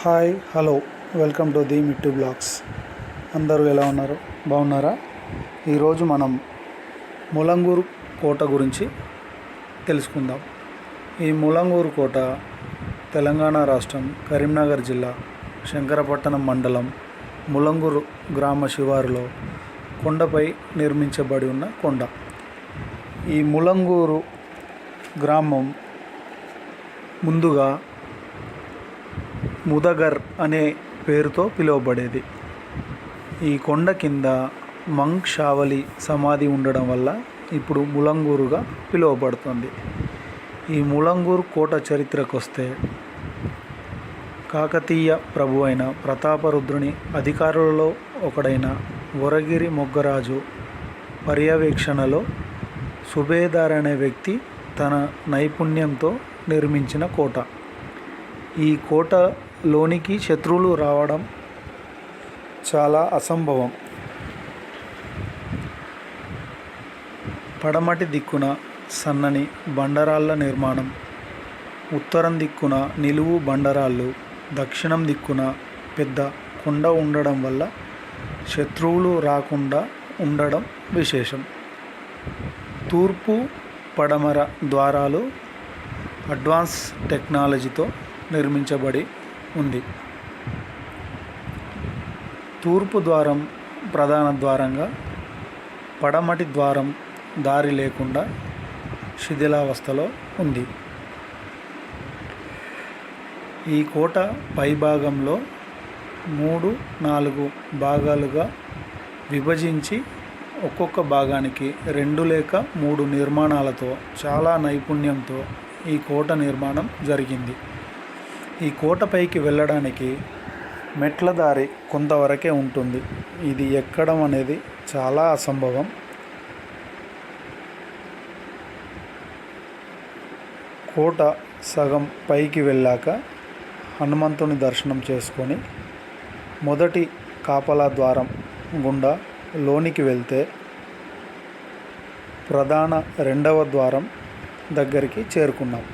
Hi hello welcome to the Mittu vlogs. అందరూ ఎలా ఉన్నారు? బాగున్నారా? ఈరోజు మనం ములంగూరు కోట గురించి తెలుసుకుందాం. ఈ ములంగూరు కోట తెలంగాణ రాష్ట్రం కరీంనగర్ జిల్లా శంకరపట్టణం మండలం ములంగూరు గ్రామ శివారులో కొండపై నిర్మించబడి ఉన్న కొండ. ఈ ములంగూరు గ్రామం ముందుగా ముదగర్ అనే పేరుతో పిలువబడేది. ఈ కొండ కింద మంగ్ షావలి సమాధి ఉండడం వల్ల ఇప్పుడు ములంగూరుగా పిలువబడుతుంది. ఈ ములంగూరు కోట చరిత్రకు వస్తే, కాకతీయ ప్రభు అయిన ప్రతాపరుద్రుని అధికారులలో ఒకడైన వరగిరి మొగ్గరాజు పర్యవేక్షణలో సుబేదార్ అనే వ్యక్తి తన నైపుణ్యంతో నిర్మించిన కోట. ఈ కోటలోనికి శత్రువులు రావడం చాలా అసంభవం. పడమటి దిక్కున సన్నని బండరాళ్ళ నిర్మాణం, ఉత్తరం దిక్కున నిలువు బండరాళ్ళు, దక్షిణం దిక్కున పెద్ద కొండ ఉండడం వల్ల శత్రువులు రాకుండా ఉండడం విశేషం. తూర్పు పడమర ద్వారాలు అడ్వాన్స్ టెక్నాలజీతో నిర్మించబడి ఉంది. తూర్పు ద్వారం ప్రధాన ద్వారంగా, పడమటి ద్వారం దారి లేకుండా శిథిలావస్థలో ఉంది. ఈ కోట పైభాగంలో 3-4 భాగాలుగా విభజించి ఒక్కొక్క భాగానికి 2 లేక 3 నిర్మాణాలతో చాలా నైపుణ్యంతో ఈ కోట నిర్మాణం జరిగింది. ఈ కోటపైకి వెళ్ళడానికి మెట్ల దారి కొంతవరకే ఉంటుంది. ఇది ఎక్కడం అనేది చాలా అసంభవం. కోట సగం పైకి వెళ్ళాక హనుమంతుని దర్శనం చేసుకొని మొదటి కాపలా ద్వారం గుండా లోనికి వెళ్తే ప్రధాన 2వ ద్వారం దగ్గరికి చేరుకున్నాం.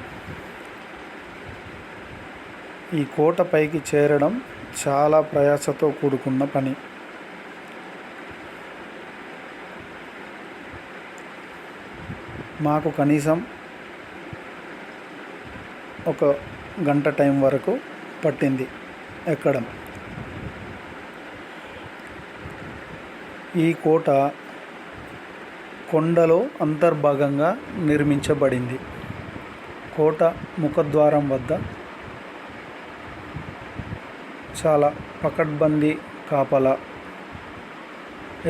ఈ కోట పైకి చేరడం చాలా ప్రయాసతో కూడుకున్న పని. మాకు కనీసం 1 గంట టైం వరకు పట్టింది ఎక్కడం. ఈ కోట కొండలో అంతర్భాగంగా నిర్మించబడింది. కోట ముఖద్వారం వద్ద చాలా పకడ్బందీ కాపలా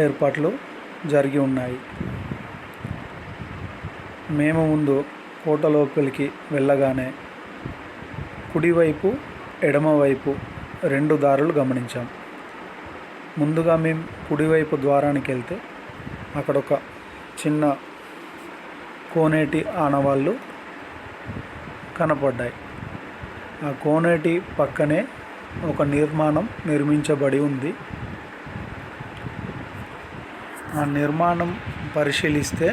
ఏర్పాట్లు జరిగి ఉన్నాయి. మేము ముందు కోట లోపలికి వెళ్ళగానే కుడివైపు ఎడమవైపు 2 దారులు గమనించాం. ముందుగా మేము కుడివైపు ద్వారానికి వెళ్తే అక్కడ ఒక చిన్న కోనేటి ఆనవాళ్ళు కనపడ్డాయి. ఆ కోనేటి పక్కనే ఒక నిర్మాణం నిర్మించబడి ఉంది. ఆ నిర్మాణం పరిశీలిస్తే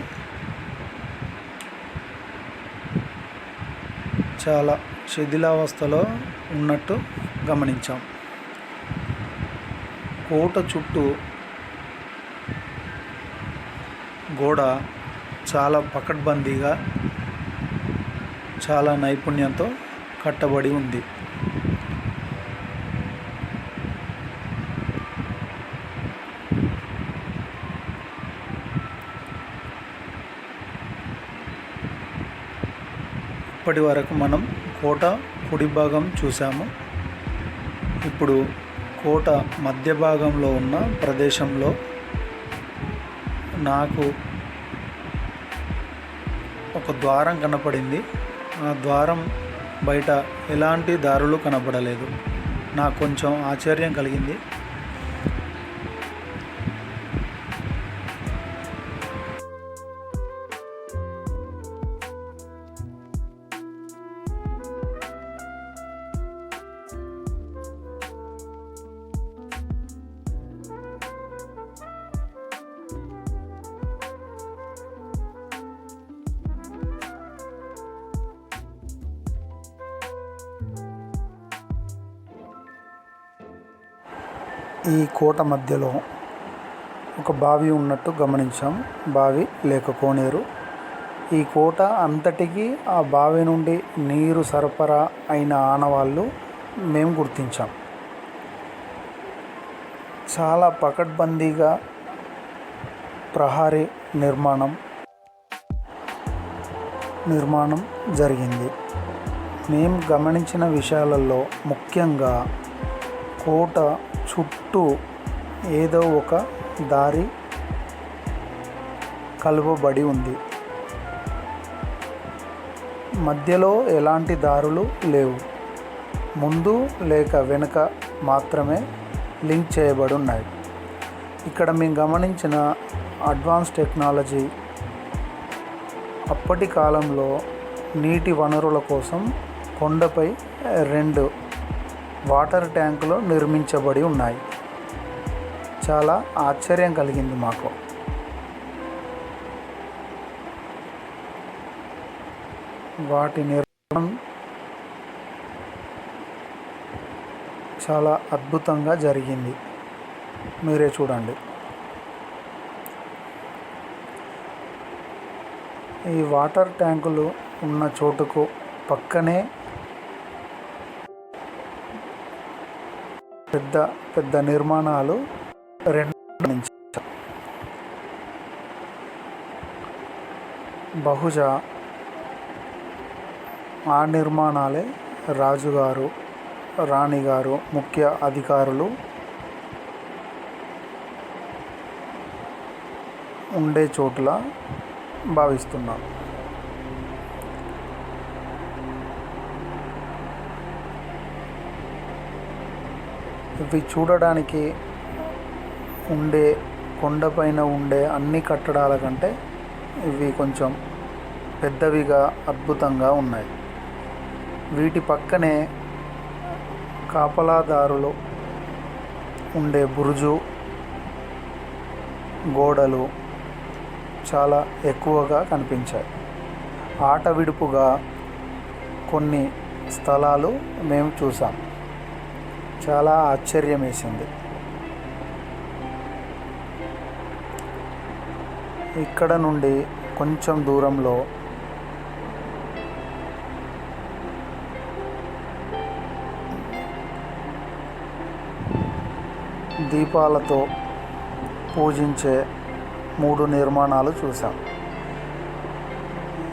చాలా శిథిలావస్థలో ఉన్నట్టు గమనించాం. కోట చుట్టూ గోడ చాలా పకడ్బందీగా చాలా నైపుణ్యంతో కట్టబడి ఉంది. ఇప్పటి వరకు మనం కోట కుడి భాగం చూసాము. ఇప్పుడు కోట మధ్య భాగంలో ఉన్న ప్రదేశంలో నాకు ఒక ద్వారం కనపడింది. ఆ ద్వారం బయట ఎలాంటి దారులు కనపడలేదు. నాకు కొంచెం ఆశ్చర్యం కలిగింది. ఈ కోట మధ్యలో ఒక బావి ఉన్నట్టు గమనించాం. బావి లేక కోనేరు. ఈ కోట అంతటికీ ఆ బావి నుండి నీరు సరఫరా అయిన ఆనవాళ్ళు మేము గుర్తించాం. చాలా పకడ్బందీగా ప్రహరీ నిర్మాణం జరిగింది. మేము గమనించిన విషయాలలో ముఖ్యంగా కోట చుట్టూ ఏదో ఒక దారి కలుపబడి ఉంది. మధ్యలో ఎలాంటి దారులు లేవు. ముందు లేక వెనుక మాత్రమే లింక్ చేయబడి ఉన్నాయి. ఇక్కడ మేము గమనించిన అడ్వాన్స్ టెక్నాలజీ అప్పటి కాలంలో నీటి వనరుల కోసం కొండపై 2 వాటర్ ట్యాంకులు నిర్మించబడి ఉన్నాయి. చాలా ఆశ్చర్యం కలిగింది మాకు. వాటి నిర్మాణం చాలా అద్భుతంగా జరిగింది. మీరే చూడండి. ఈ వాటర్ ట్యాంకులు ఉన్న చోటుకు పక్కనే పెద్ద నిర్మాణాలు 2 నుంచి బహుశా ఆ నిర్మాణాలే రాజుగారు, రాణిగారు, ముఖ్య అధికారులు ఉండే చోటులా భావిస్తున్నాం. ఇవి చూడడానికి కొండపైన ఉండే అన్ని కట్టడాల కంటే ఇవి కొంచెం పెద్దవిగా అద్భుతంగా ఉన్నాయి. వీటి పక్కనే కాపలాదారులు ఉండే బురుజు గోడలు చాలా ఎక్కువగా కనిపించాయి. ఆట విడుపుగా కొన్ని స్థలాలు మేము చూసాం. చాలా ఆశ్చర్యం వేసింది. ఇక్కడ నుండి కొంచెం దూరంలో దీపాలతో పూజించే 3 నిర్మాణాలు చూసాం.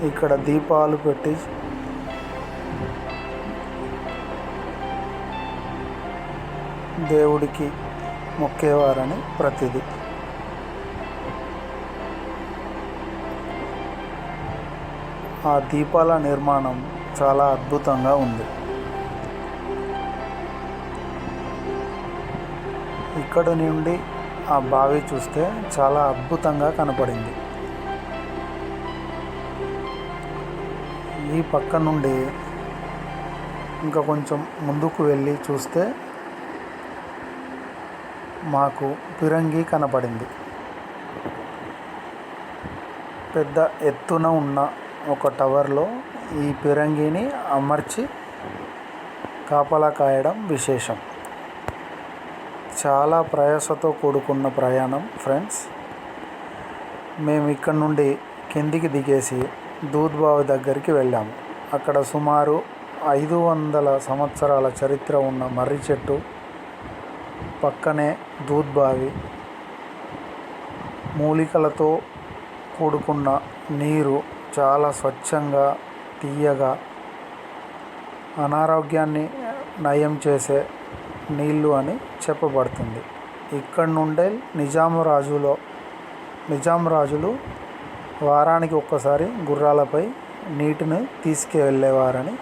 ఇక్కడ దీపాలు పెట్టి దేవుడికి మొక్కేవారని ప్రతిది. ఆ దీపాల నిర్మాణం చాలా అద్భుతంగా ఉంది. ఇక్కడ నుండి ఆ బావి చూస్తే చాలా అద్భుతంగా కనపడింది. ఈ పక్క నుండి ఇంకా కొంచెం ముందుకు వెళ్ళి చూస్తే మాకు ఫిరంగి కనపడింది. పెద్ద ఎత్తున ఉన్న ఒక టవర్లో ఈ ఫిరంగిని అమర్చి కాపలా కాయడం విశేషం. చాలా ప్రయాసతో కూడుకున్న ప్రయాణం ఫ్రెండ్స్. మేము ఇక్కడ నుండి కిందికి దిగేసి దూద్ బావి దగ్గరికి వెళ్ళాము. అక్కడ సుమారు 500 సంవత్సరాల చరిత్ర ఉన్న మర్రి చెట్టు పక్కనే దూద్ బావి, మూలికలతో కూడుకున్న నీరు చాలా స్వచ్ఛంగా తీయగా అనారోగ్యాన్ని నయం చేసే నీళ్ళు అని చెప్పబడుతుంది. ఇక్కడ నుండే నిజాం రాజులు వారానికి ఒక్కసారి గుర్రాలపై నీటిని తీసుకువెళ్ళేవారని